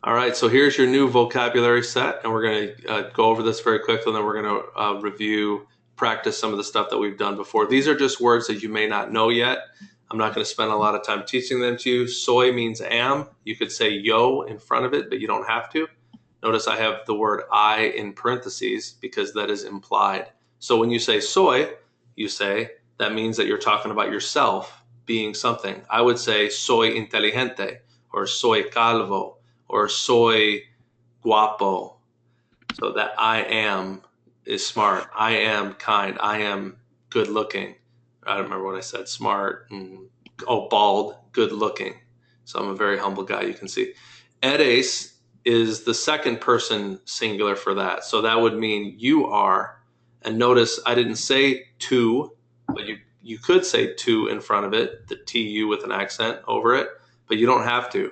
All right, so here's your new vocabulary set, and we're going to go over this very quickly, and then we're going to review, practice some of the stuff that we've done before. These are just words that you may not know yet. I'm not going to spend a lot of time teaching them to you. Soy means am. You could say yo in front of it, but you don't have to. Notice I have the word I in parentheses because that is implied. So when you say soy, you say that means that you're talking about yourself being something. I would say soy inteligente or soy calvo or soy guapo. So that I am is smart. I am kind. I am good looking. I don't remember what I said. Smart and bald, good looking. So I'm a very humble guy, you can see. Eres is the second person singular for that. So that would mean you are. And notice I didn't say to, but you could say to in front of it, the TU with an accent over it, but you don't have to.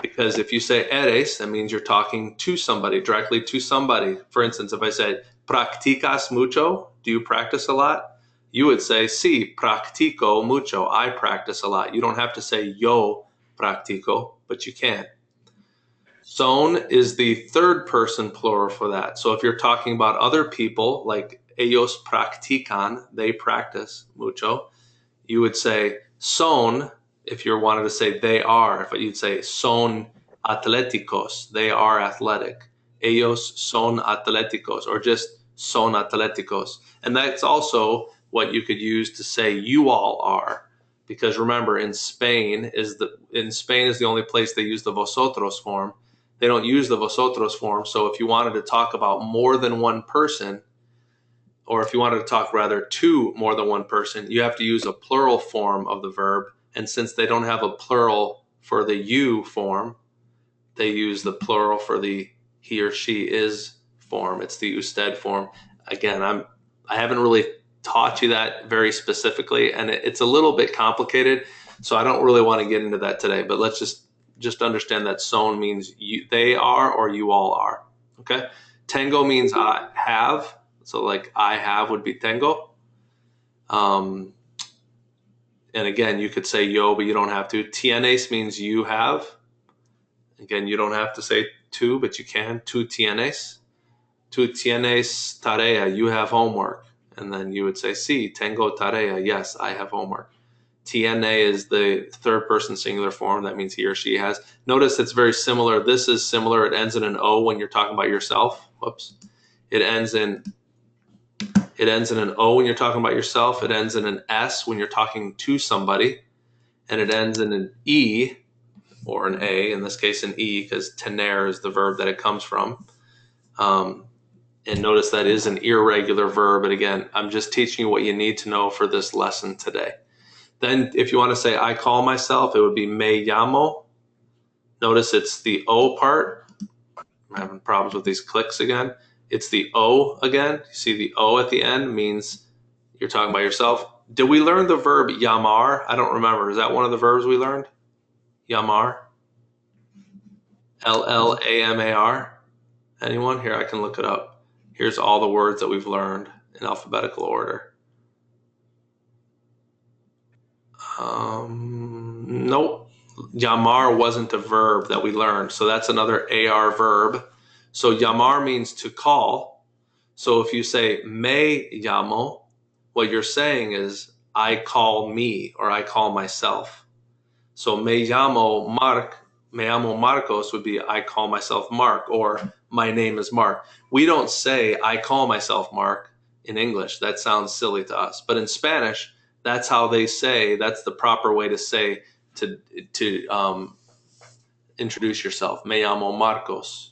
Because if you say eres, that means you're talking to somebody, directly to somebody. For instance, if I said, practicas mucho, do you practice a lot? You would say, sí, practico mucho, I practice a lot. You don't have to say yo practico, but you can. Son is the third person plural for that. So if you're talking about other people, like ellos practican, they practice mucho, you would say son. If you wanted to say they are, if you'd say son atléticos, they are athletic. Ellos son atléticos, or just son atléticos. And that's also what you could use to say you all are. Because remember, in Spain is the only place they use the vosotros form. They don't use the vosotros form. So if you wanted to talk about more than one person, or if you wanted to talk rather to more than one person, you have to use a plural form of the verb. And since they don't have a plural for the you form, they use the plural for the he or she is form. It's the usted form. Again, I haven't really taught you that very specifically, and it's a little bit complicated, so I don't really want to get into that today. But let's just understand that son means they are or you all are. Okay. Tengo means I have. So like I have would be tengo. And again, you could say yo, but you don't have to. Tienes means you have. Again, you don't have to say tu, but you can. Tu tienes. Tu tienes tarea. You have homework. And then you would say, sí, tengo tarea. Yes, I have homework. Tiene is the third person singular form. That means he or she has. Notice it's very similar. This is similar. It ends in an O when you're talking about yourself. Whoops. It ends in an O when you're talking about yourself. It ends in an S when you're talking to somebody. And it ends in an E or an A, in this case an E, because tener is the verb that it comes from. And notice that is an irregular verb. And again, I'm just teaching you what you need to know for this lesson today. Then if you want to say I call myself, it would be me llamo. Notice it's the O part. I'm having problems with these clicks again. It's the O again. You see the O at the end means you're talking about yourself. Did we learn the verb llamar? I don't remember. Is that one of the verbs we learned? Llamar? Llamar? Anyone? Here, I can look it up. Here's all the words that we've learned in alphabetical order. Nope. Llamar wasn't a verb that we learned. So that's another AR verb. So llamar means to call. So if you say me llamo, what you're saying is I call me or I call myself. So me llamo Marcos would be I call myself Mark, or my name is Mark. We don't say I call myself Mark in English. That sounds silly to us. But in Spanish, that's how they say, that's the proper way to say to introduce yourself. Me llamo Marcos.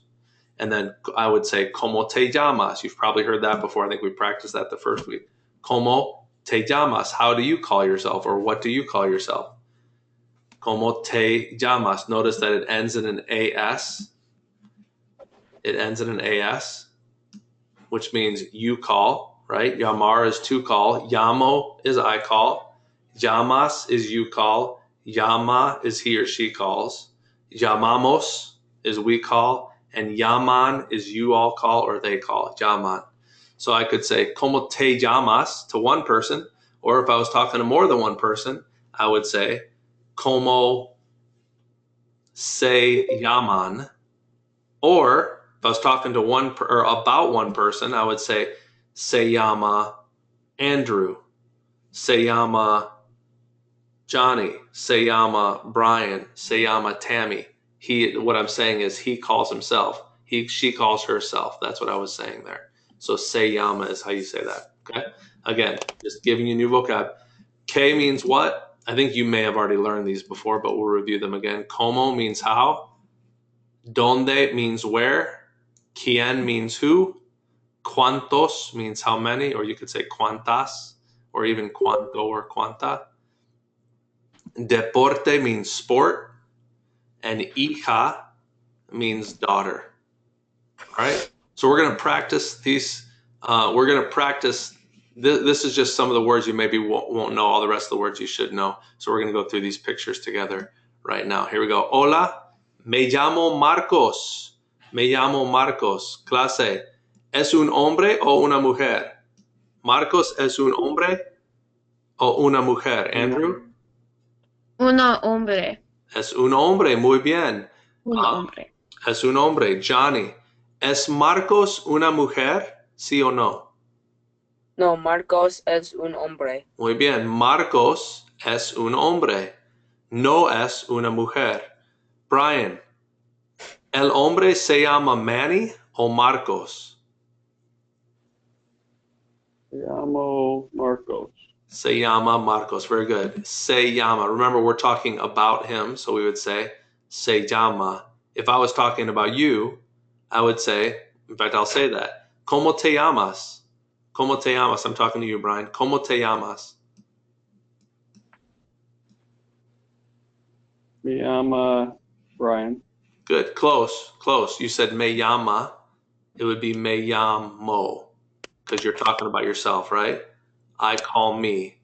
And then I would say, ¿Cómo te llamas? You've probably heard that before. I think we practiced that the first week. ¿Cómo te llamas? How do you call yourself, or what do you call yourself? ¿Cómo te llamas? Notice that it ends in an AS. It ends in an AS, which means you call, right? Llamar is to call. Llamo is I call. Llamas is you call. Llama is he or she calls. Llamamos is we call. And llaman is you all call or they call. Llaman. So I could say, ¿Cómo te llamas? To one person. Or if I was talking to more than one person, I would say, ¿Cómo se llaman? Or if I was talking to or about one person, I would say se llama Andrew, se llama Johnny, se llama Brian, se llama Tammy. What I'm saying is he calls himself. She calls herself. That's what I was saying there. So se llama is how you say that. Okay. Again, just giving you new vocab. Que means what? I think you may have already learned these before, but we'll review them again. Como means how. Donde means where. Quién means who. Cuantos means how many, or you could say cuantas, or even cuanto or cuanta. Deporte means sport, and hija means daughter. All right. So we're going to practice these. We're going to practice. This is just some of the words you maybe won't know. All the rest of the words you should know. So we're going to go through these pictures together right now. Here we go. Hola, me llamo Marcos. Me llamo Marcos. Clase. ¿Es un hombre o una mujer? Marcos, ¿es un hombre o una mujer? Andrew? Un hombre. Es un hombre. Muy bien. Un hombre. Es un hombre. Johnny. ¿Es Marcos una mujer? ¿Sí o no? No, Marcos es un hombre. Muy bien. Marcos es un hombre. No es una mujer. Brian. ¿El hombre se llama Manny o Marcos? Se llamo Marcos. Se llama Marcos. Very good. Se llama. Remember, we're talking about him, so we would say se llama. If I was talking about you, I would say, in fact, I'll say that. ¿Cómo te llamas? ¿Cómo te llamas? I'm talking to you, Brian. ¿Cómo te llamas? Me llama Brian. Good. Close. Close. You said me llama. It would be me llamo because you're talking about yourself, right? I call me.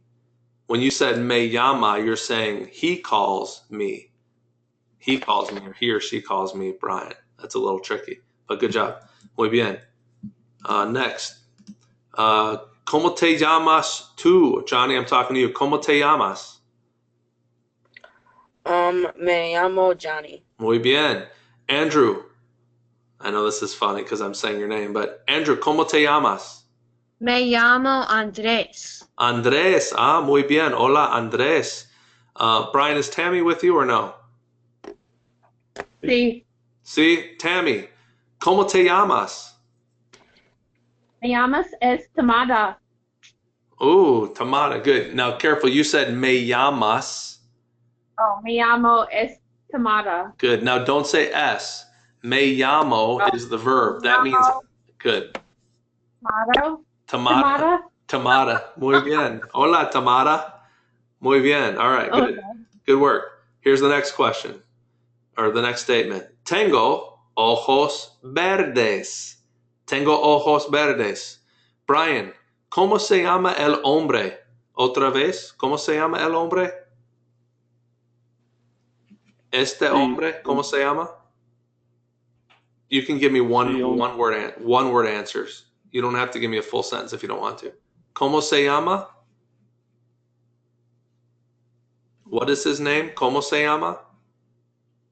When you said me llama, you're saying he calls me. He calls me, or he or she calls me Brian. That's a little tricky, but good job. Muy bien. Next. ¿Cómo te llamas tú? Johnny, I'm talking to you. ¿Cómo te llamas? Me llamo Johnny. Muy bien. Andrew. I know this is funny because I'm saying your name, but Andrew, ¿cómo te llamas? Me llamo Andrés. Andrés. Ah, muy bien. Hola, Andrés. Brian, is Tammy with you or no? Sí. Sí, Tammy. ¿Cómo te llamas? Me llamas Tamara. Ooh, Tamara. Good. Now, careful. You said me llamas. Oh, me llamo Tamara. Good. Now, don't say S. Me llamo is the verb. That means good. Tamara. Tamara. Muy bien. Hola, Tamara. Muy bien. All right. Good. Okay. Good work. Here's the next question, or the next statement. Tengo ojos verdes. Tengo ojos verdes. Brian, ¿cómo se llama el hombre? Otra vez, ¿cómo se llama el hombre? Este hombre, ¿cómo se llama? You can give me one word answers. You don't have to give me a full sentence if you don't want to. ¿Cómo se llama? What is his name? ¿Cómo se llama?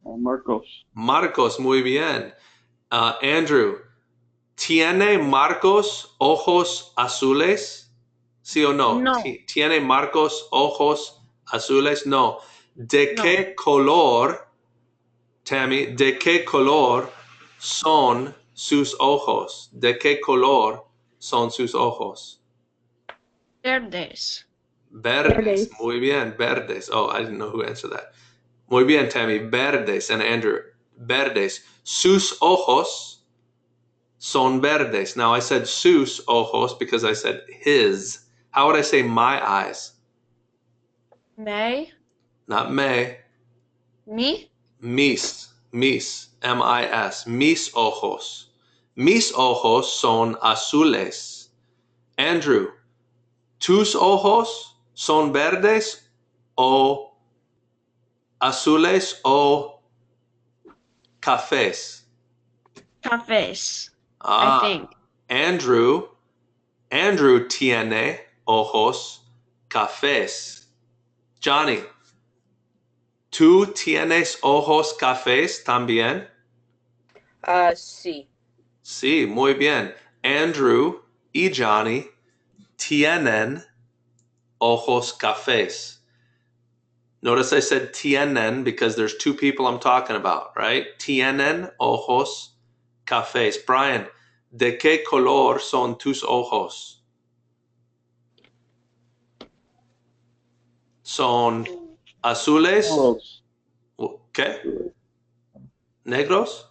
Marcos. Marcos, muy bien. Andrew, ¿tiene Marcos ojos azules? ¿Sí o no? No. ¿Tiene Marcos ojos azules? No. ¿De qué color, Tammy, de qué color son sus ojos? ¿De qué color son sus ojos? Verdes. Verdes. Muy bien, verdes. Oh, I didn't know who answered that. Muy bien, Tammy. Verdes. And Andrew, verdes. Sus ojos son verdes. Now, I said sus ojos because I said his. How would I say my eyes? Me. Not me. Me. Mis. Mis. M-I-S. Mis ojos. Mis ojos son azules. Andrew, ¿tus ojos son verdes o azules o cafés? Cafés. I think. Andrew tiene ojos cafés. Johnny, ¿tú tienes ojos cafés también? Sí. Sí, muy bien. Andrew y Johnny tienen ojos cafés. Notice I said tienen because there's two people I'm talking about, right? Tienen ojos cafés. Brian, ¿de qué color son tus ojos? ¿Son azules? Negros. ¿Qué? ¿Negros?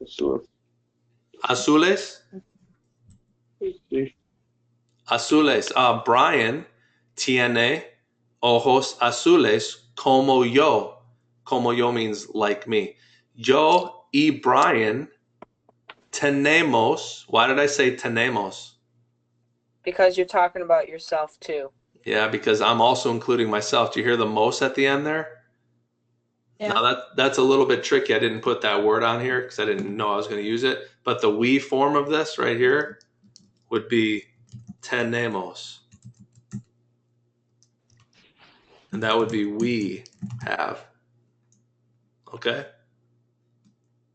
Azules. ¿Azules? Sí. Azules. Brian tiene ojos azules como yo. Como yo means like me. Yo y Brian tenemos. Why did I say tenemos? Because you're talking about yourself too. Yeah, because I'm also including myself. Do you hear the mos at the end there? Yeah. Now that's a little bit tricky. I didn't put that word on here because I didn't know I was going to use it. But the we form of this right here would be tenemos. And that would be we have. Okay?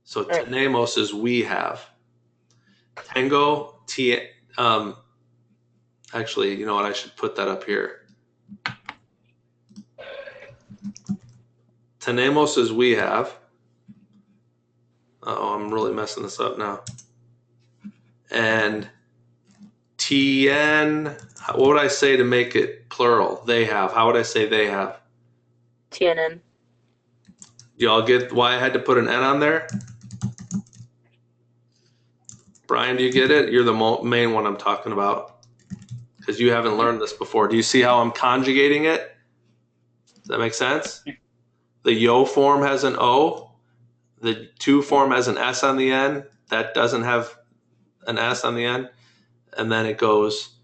So Right. tenemos is we have. Tengo, actually, you know what? I should put that up here. Tenemos is we have. Oh, I'm really messing this up now. And tien, what would I say to make it plural? They have. How would I say they have? Tienen. Do y'all get why I had to put an N on there? Brian, do you get it? You're the main one I'm talking about because you haven't learned this before. Do you see how I'm conjugating it? Does that make sense? The yo form has an O. The to form has an S on the end. That doesn't have an S on the end. And then it goes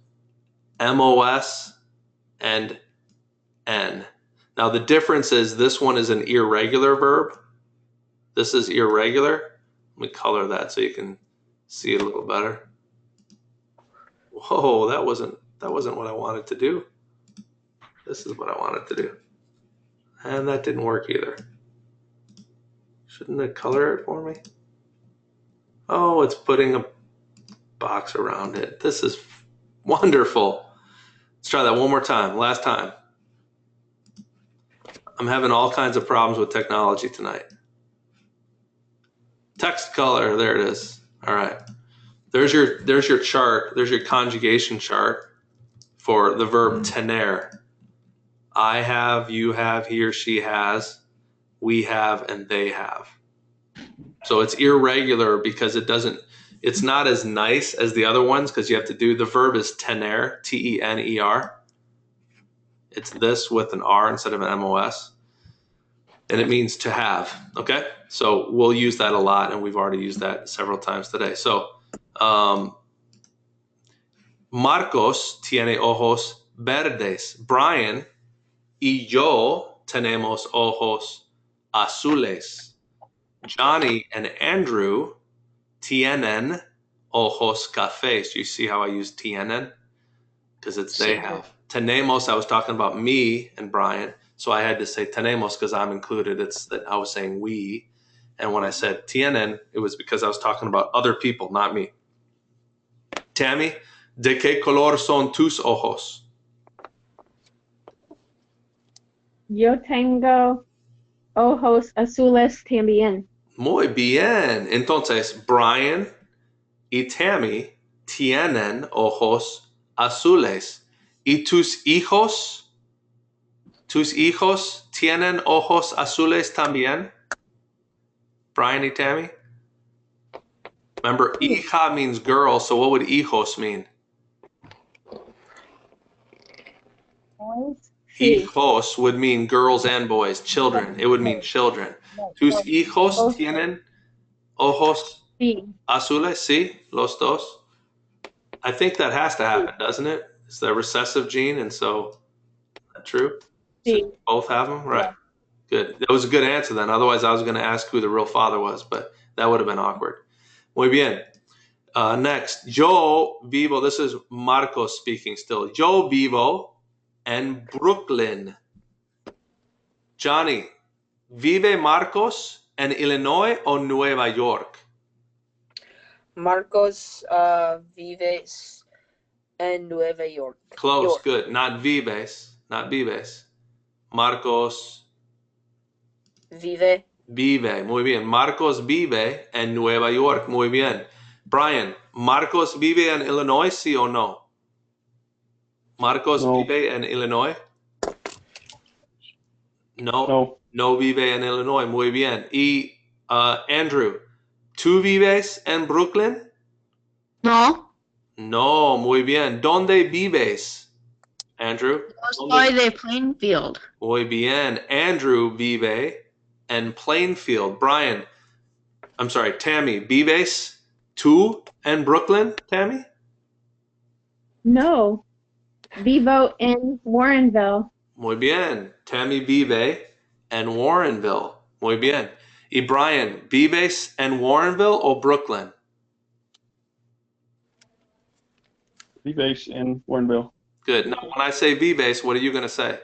MOS and N. Now the difference is this one is an irregular verb. This is irregular. Let me color that so you can see it a little better. Whoa, that wasn't what I wanted to do. This is what I wanted to do. And that didn't work either. Shouldn't it color it for me? Oh, it's putting a box around it. This is wonderful. Let's try that one more time. Last time. I'm having all kinds of problems with technology tonight. Text color, there it is. All right. There's your chart. There's your conjugation chart for the verb tener. I have, you have, he or she has, we have, and they have. So it's irregular because it's not as nice as the other ones because you have to do, the verb is tener, T-E-N-E-R. It's this with an R instead of an M-O-S. And it means to have, okay? So we'll use that a lot, and we've already used that several times today. So Marcos tiene ojos verdes. Brian y yo tenemos ojos azules. Johnny and Andrew tienen ojos cafés. You see how I use tienen? Because it's they have. Tenemos, I was talking about me and Brian, so I had to say tenemos because I'm included. It's that I was saying we. And when I said tienen, it was because I was talking about other people, not me. Tammy, ¿de qué color son tus ojos? Yo tengo ojos azules también. Muy bien. Entonces, Brian y Tammy tienen ojos azules. ¿Y tus hijos tienen ojos azules también? Brian y Tammy? Remember, hija means girl, so what would hijos mean? Boys? Sí. Hijos would mean girls and boys, children. It would mean children. ¿Tus hijos tienen ojos Sí. azules? Sí, los dos. I think that has to happen, doesn't it? It's the recessive gene, and so, is that true? Sí. So both have them? Right. Good. That was a good answer then. Otherwise, I was going to ask who the real father was, but that would have been awkward. Muy bien. Next, yo vivo, this is Marcos speaking still. Yo vivo en Brooklyn. Johnny, ¿vive Marcos en Illinois o Nueva York? Marcos vives en Nueva York. Close, York. good. Not vives, not vives. Marcos Vive. vive, muy bien. Marcos vive en Nueva York, muy bien. Brian, ¿Marcos vive en Illinois, sí o no? ¿Marcos No. vive en Illinois? No, No. no vive en Illinois, muy bien. Y Andrew, ¿tú vives en Brooklyn? No. No, muy bien. ¿Dónde vives, Andrew? Soy de Plainfield. Muy bien. Andrew vive en Plainfield. Brian, I'm sorry, Tammy, ¿vives tú en Brooklyn, Tammy? No. Vivo in Warrenville. Muy bien. Tammy vive en Warrenville. Muy bien. Y Brian, ¿vives en Warrenville o Brooklyn? Vives in Warrenville. Good. Now, when I say vives, what are you going to say?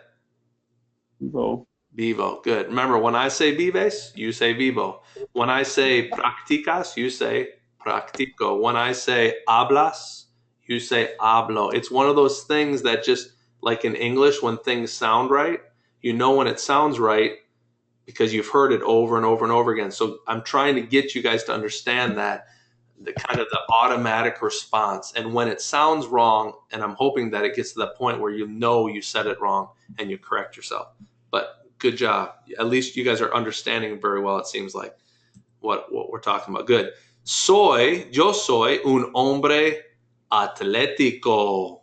Vivo. Vivo. Good. Remember, when I say vives, you say vivo. When I say practicas, you say practico. When I say hablas, you say hablo. It's one of those things that just, like in English, when things sound right, you know when it sounds right because you've heard it over and over and over again. So I'm trying to get you guys to understand that, the kind of the automatic response. And when it sounds wrong, and I'm hoping that it gets to the point where you know you said it wrong and you correct yourself. But good job. At least you guys are understanding very well, it seems like, what we're talking about. Good. Yo soy un hombre atlético.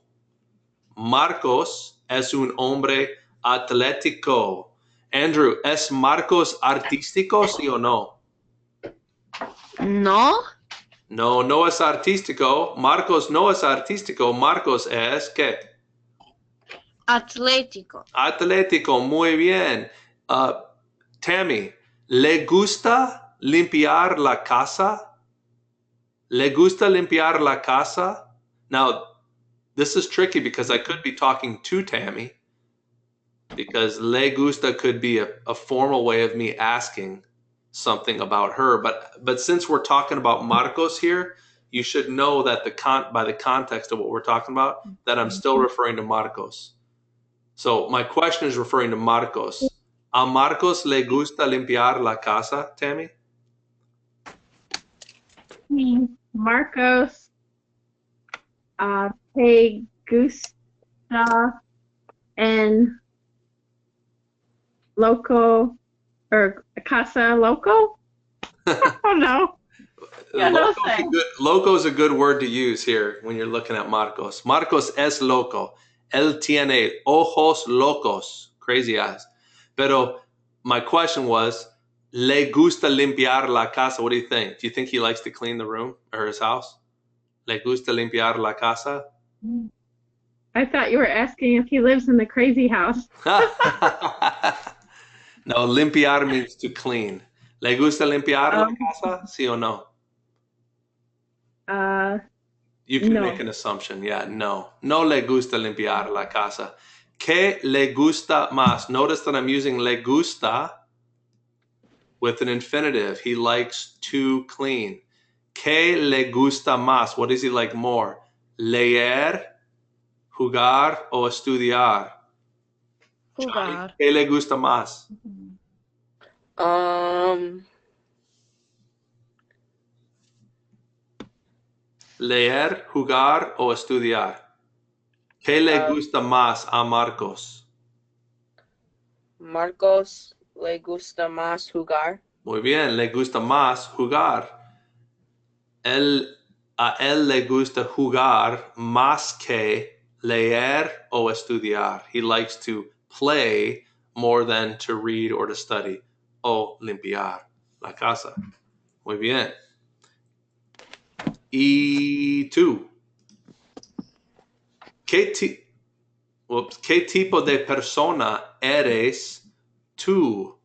Marcos es un hombre atlético. Andrew, ¿es Marcos artístico, sí o no? No. No, no es artístico. Marcos no es artístico. Marcos es, ¿qué? Atlético. Atlético, muy bien. Tammy, ¿le gusta limpiar la casa? ¿Le gusta limpiar la casa? Now, this is tricky because I could be talking to Tammy, because le gusta could be a formal way of me asking something about her. But since we're talking about Marcos here, you should know that by the context of what we're talking about, that I'm still referring to Marcos. So my question is referring to Marcos. ¿A Marcos le gusta limpiar la casa, Tammy? Marcos te gusta en loco or casa loco? Oh no. Yeah, no Loco is a good word to use here when you're looking at Marcos. Marcos es loco. Él tiene ojos locos, crazy eyes. Pero my question was, ¿le gusta limpiar la casa? What do you think? Do you think he likes to clean the room or his house? ¿Le gusta limpiar la casa? I thought you were asking if he lives in the crazy house. No, limpiar means to clean. ¿Le gusta limpiar la casa? ¿Sí o no? You can make an assumption. Yeah, no. No le gusta limpiar la casa. ¿Qué le gusta más? Notice that I'm using le gusta with an infinitive. He likes to clean. ¿Qué le gusta más? What does he like more? Leer, jugar o estudiar? Jugar. ¿Qué le gusta más? Leer, jugar o estudiar. ¿Qué le gusta más a Marcos? Marcos le gusta más jugar. Muy bien, le gusta más jugar. A él le gusta jugar más que leer o estudiar. He likes to play more than to read or to study. O limpiar la casa. Muy bien. Y tú, ¿qué tipo de persona eres tú?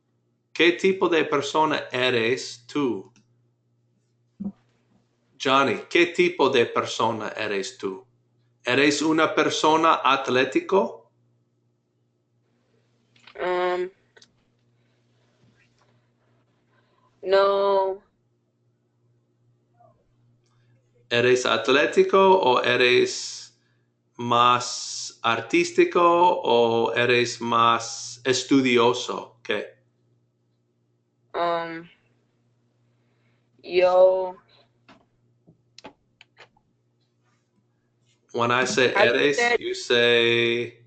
¿Qué tipo de persona eres tú? Johnny, ¿qué tipo de persona eres tú? ¿Eres una persona atlético? No. ¿Eres atlético o eres más artístico o eres más estudioso? ¿Qué? Yo. When I say How you eres, said you say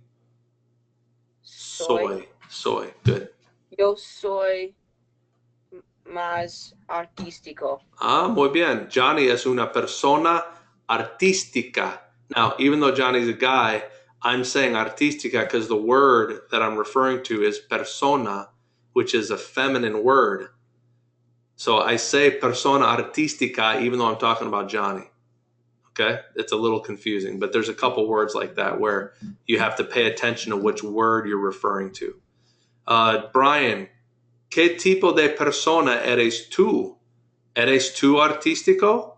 soy. soy. Good. Yo soy más artístico. Ah, muy bien. Johnny es una persona artística. Now, even though Johnny's a guy, I'm saying artística because the word that I'm referring to is persona, which is a feminine word. So I say persona artística even though I'm talking about Johnny. Okay? It's a little confusing, but there's a couple words like that where you have to pay attention to which word you're referring to. Brian, ¿qué tipo de persona eres tú? ¿Eres tú artístico?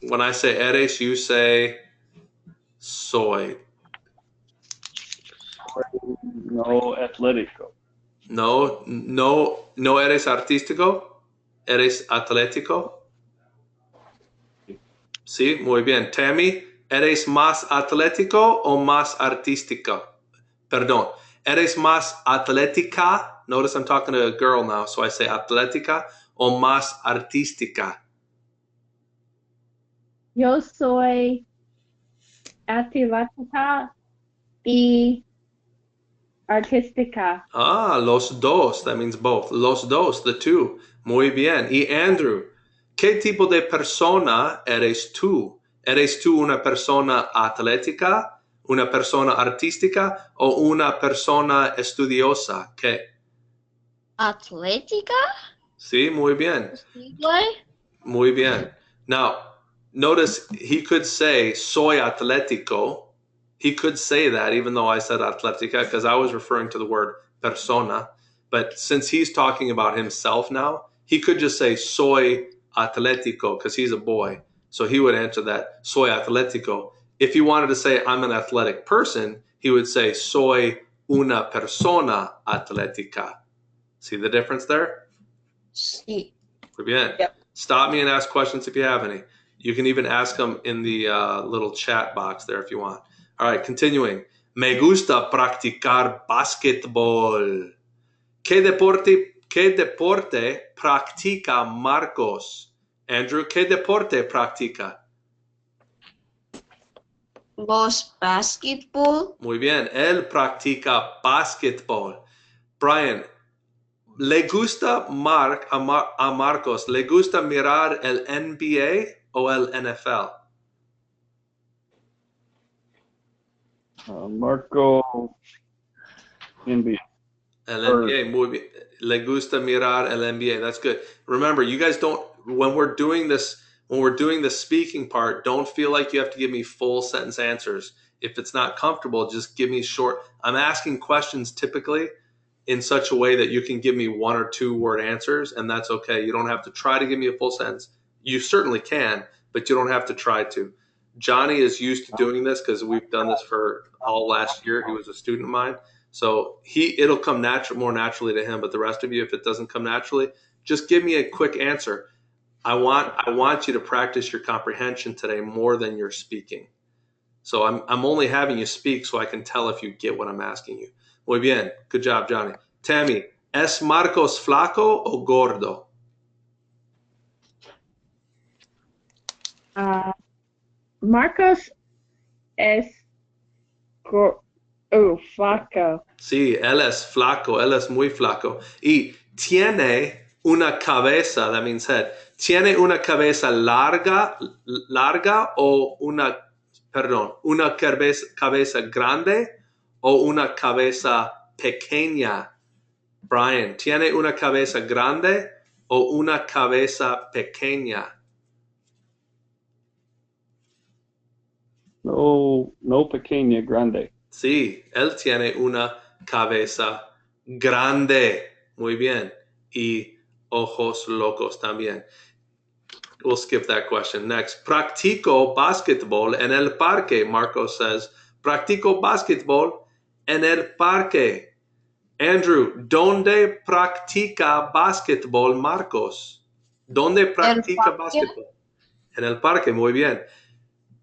When I say eres, you say soy. No atlético. No eres artístico. ¿Eres atlético? Sí, muy bien. Tammy, ¿eres más atlético o más artístico? Perdón, ¿eres más atlética? Notice I'm talking to a girl now, so I say atlética o más artística. Yo soy atlética y artística. Ah, los dos. That means both. Los dos, the two. Muy bien. Y Andrew, ¿qué tipo de persona eres tú? ¿Eres tú una persona atlética, una persona artística o una persona estudiosa? ¿Qué? Atlética? Sí, muy bien. Speedway? Muy bien. Now, notice he could say soy atlético. He could say that even though I said atlética because I was referring to the word persona. But since he's talking about himself now, he could just say soy atlético because he's a boy. So he would answer that soy atlético. If he wanted to say I'm an athletic person, he would say soy una persona atlética. See the difference there? Sí. Muy bien. Yep. Stop me and ask questions if you have any. You can even ask them in the little chat box there if you want. All right, continuing. Me gusta practicar basketball. ¿Qué deporte practica Marcos? Andrew, ¿qué deporte practica? Los basketball? Muy bien, él practica basketball. Brian, ¿le gusta a Marcos, le gusta mirar el NBA o el NFL? Marco NBA. El NBA, muy bien. Le gusta mirar el NBA. That's good. Remember, you guys don't, when we're doing the speaking part, don't feel like you have to give me full sentence answers. If it's not comfortable, just give me short. I'm asking questions typically in such a way that you can give me 1 or 2 word answers, and that's okay. You don't have to try to give me a full sentence. You certainly can, but you don't have to try to. Johnny is used to doing this because we've done this for all last year. He was a student of mine. So it'll come more naturally to him. But the rest of you, if it doesn't come naturally, just give me a quick answer. I want you to practice your comprehension today more than your speaking. So I'm only having you speak so I can tell if you get what I'm asking you. Muy bien. Good job, Johnny. Tammy, ¿es Marcos flaco o gordo? Marcos es flaco. Sí, él es flaco, él es muy flaco. Y tiene una cabeza, that means head. ¿Tiene una cabeza larga o una cabeza grande o una cabeza pequeña? Brian, ¿tiene una cabeza grande o una cabeza pequeña? No pequeña, grande. Sí, él tiene una cabeza grande. Muy bien. Y ojos locos también. We'll skip that question. Next. Practico basketball en el parque. Marco says, practico basketball en el parque. Andrew, ¿dónde practica básquetbol Marcos? ¿Dónde practica básquetbol? En el parque, muy bien.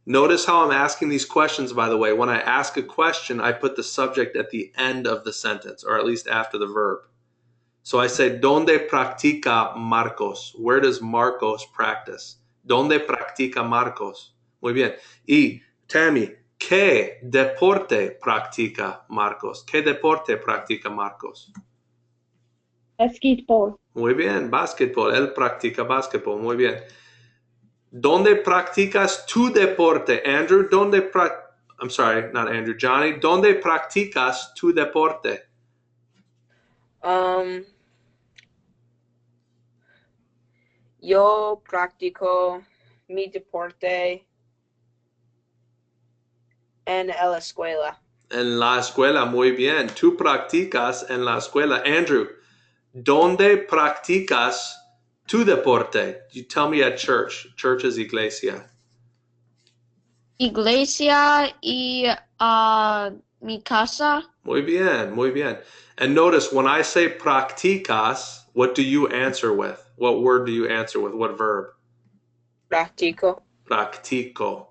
Notice how I'm asking these questions, by the way. When I ask a question, I put the subject at the end of the sentence, or at least after the verb. So I say, ¿dónde practica Marcos? Where does Marcos practice? ¿Dónde practica Marcos? Muy bien. Y Tammy, ¿qué deporte practica Marcos? ¿Qué deporte practica Marcos? Basketball. Muy bien, básquetbol. Él practica básquetbol. Muy bien. ¿Dónde practicas tu deporte, Andrew? I'm sorry, not Andrew, Johnny. ¿Dónde practicas tu deporte? Yo practico mi deporte en la escuela. En la escuela, muy bien. Tú practicas en la escuela. Andrew, ¿dónde practicas tu deporte? You tell me at church. Church is iglesia. Iglesia y mi casa. Muy bien, muy bien. And notice when I say practicas, what do you answer with? What word do you answer with? What verb? Practico. Practico,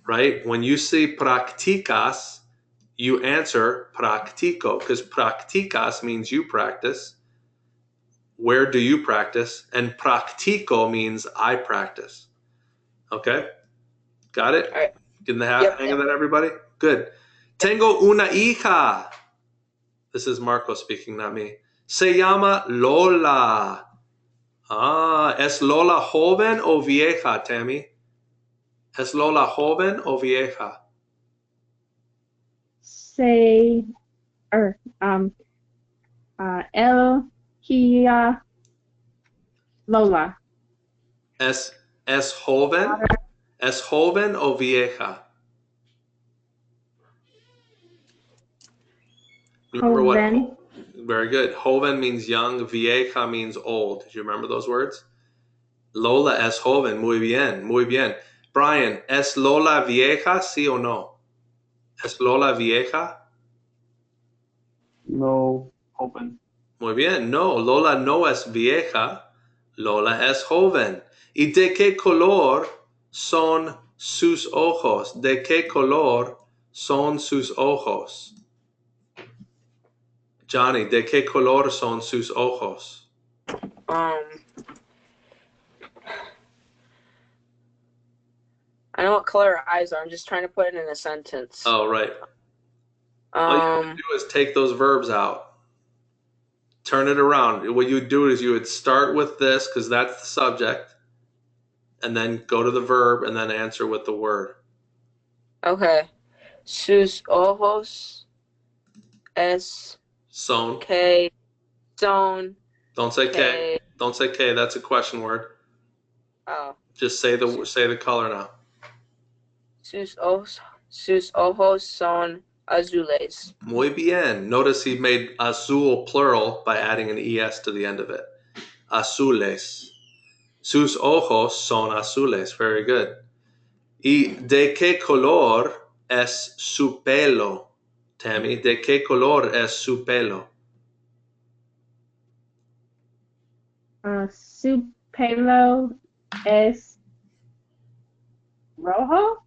right? When you say practicas, you answer practico because practicas means you practice. Where do you practice? And practico means I practice. Okay? Got it? All right. Getting the Yep. hang of that, everybody? Good. Tengo una hija. This is Marco speaking, not me. Se llama Lola. ¿Es Lola joven o vieja, Tammy? ¿Es Lola joven o vieja? Say, Kia, Lola. ¿Es joven? ¿Es joven o vieja? Remember Joven. what? Very good. Joven means young. Vieja means old. Do you remember those words? Lola es joven. Muy bien. Muy bien. Brian, ¿es Lola vieja? ¿Sí o no? ¿Es Lola vieja? No, open. Muy bien. No, Lola no es vieja. Lola es joven. ¿Y de qué color son sus ojos? ¿De qué color son sus ojos? Johnny, ¿de qué color son sus ojos? I know what color her eyes are. I'm just trying to put it in a sentence. Oh, right. All you have to do is take those verbs out. Turn it around. What you would do is you would start with this because that's the subject, and then go to the verb and then answer with the word. Okay. Sus ojos es Son. que son Don't say K. que. Don't say K. That's a question word. Oh. Just say the color now. Sus ojos son azules. Muy bien. Notice he made azul plural by adding an es to the end of it. Azules. Sus ojos son azules. Very good. ¿Y de qué color es su pelo, Tammy? ¿De qué color es su pelo? Su pelo es rojo.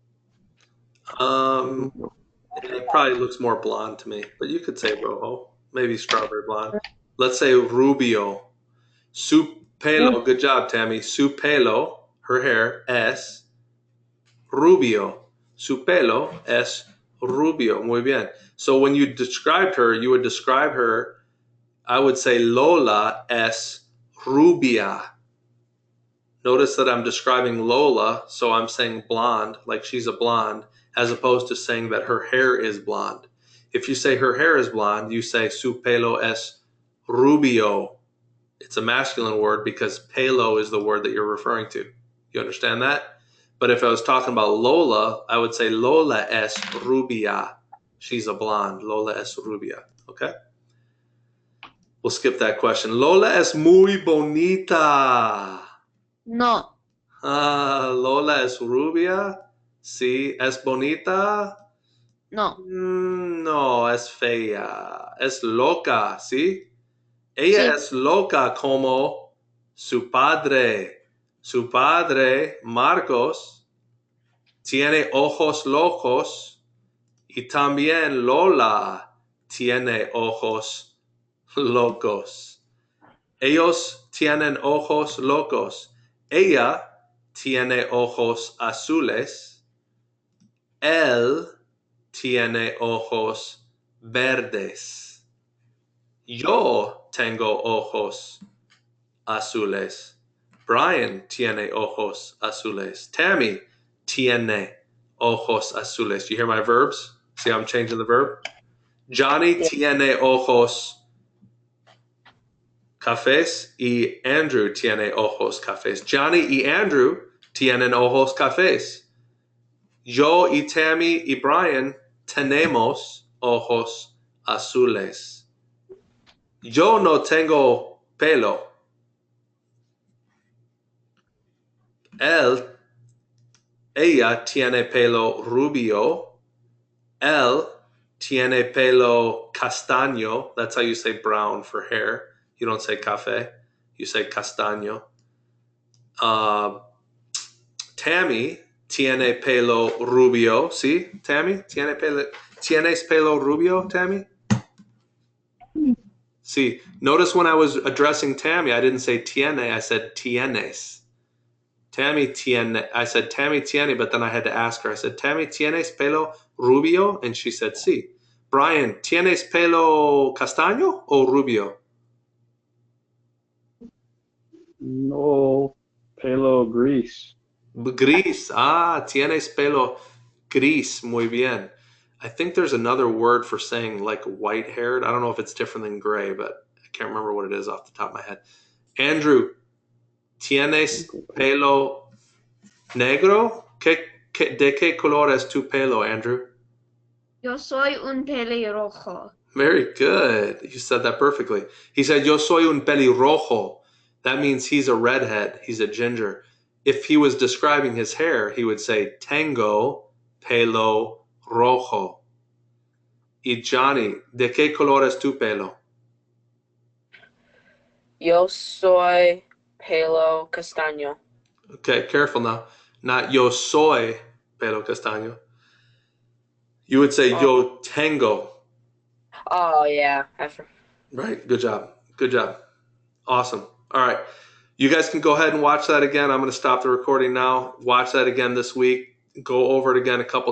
It probably looks more blonde to me, but you could say rojo, maybe strawberry blonde. Let's say rubio. Su pelo, good job, Tammy. Su pelo, her hair, es rubio. Su pelo es rubio. Muy bien. So when you described her, you would describe her, I would say Lola es rubia. Notice that I'm describing Lola, so I'm saying blonde, like she's a blonde, as opposed to saying that her hair is blonde. If you say her hair is blonde, you say su pelo es rubio. It's a masculine word because pelo is the word that you're referring to. You understand that? But if I was talking about Lola, I would say Lola es rubia. She's a blonde. Lola es rubia. Okay? We'll skip that question. Lola es muy bonita. No. Lola es rubia. Sí, es bonita. No. No, es fea. Es loca, ¿sí? Ella Sí. es loca como su padre. Su padre, Marcos, tiene ojos locos y también Lola tiene ojos locos. Ellos tienen ojos locos. Ella tiene ojos azules. Él tiene ojos verdes. Yo tengo ojos azules. Brian tiene ojos azules. Tammy tiene ojos azules. You hear my verbs? See how I'm changing the verb? Johnny Yeah. tiene ojos cafés y Andrew tiene ojos cafés. Johnny y Andrew tienen ojos cafés. Yo y Tammy y Brian tenemos ojos azules. Yo no tengo pelo. Ella tiene pelo rubio. Él tiene pelo castaño. That's how you say brown for hair. You don't say café. You say castaño. Tammy tiene pelo rubio. ¿Sí, Tammy? ¿Tienes pelo rubio, Tammy? See, notice when I was addressing Tammy, I didn't say tiene, I said tienes. Tammy tiene, I said Tammy tiene, but then I had to ask her. I said, Tammy, ¿tienes pelo rubio? And she said, sí. Brian, ¿tienes pelo castaño o rubio? No, pelo gris. Gris. Ah, tienes pelo gris. Muy bien. I think there's another word for saying like white haired. I don't know if it's different than gray, but I can't remember what it is off the top of my head. Andrew, ¿tienes pelo negro? ¿De qué color es tu pelo, Andrew? Yo soy un pelirrojo. Very good. You said that perfectly. He said, Yo soy un pelirrojo. That means he's a redhead. He's a ginger. If he was describing his hair, he would say, Tengo pelo rojo. Y Johnny, ¿de qué color es tu pelo? Yo soy pelo castaño. Okay, careful now. Not yo soy pelo castaño. You would say yo tengo. Oh, yeah. Right. Good job. Good job. Awesome. All right. You guys can go ahead and watch that again. I'm going to stop the recording now. Watch that again this week. Go over it again a couple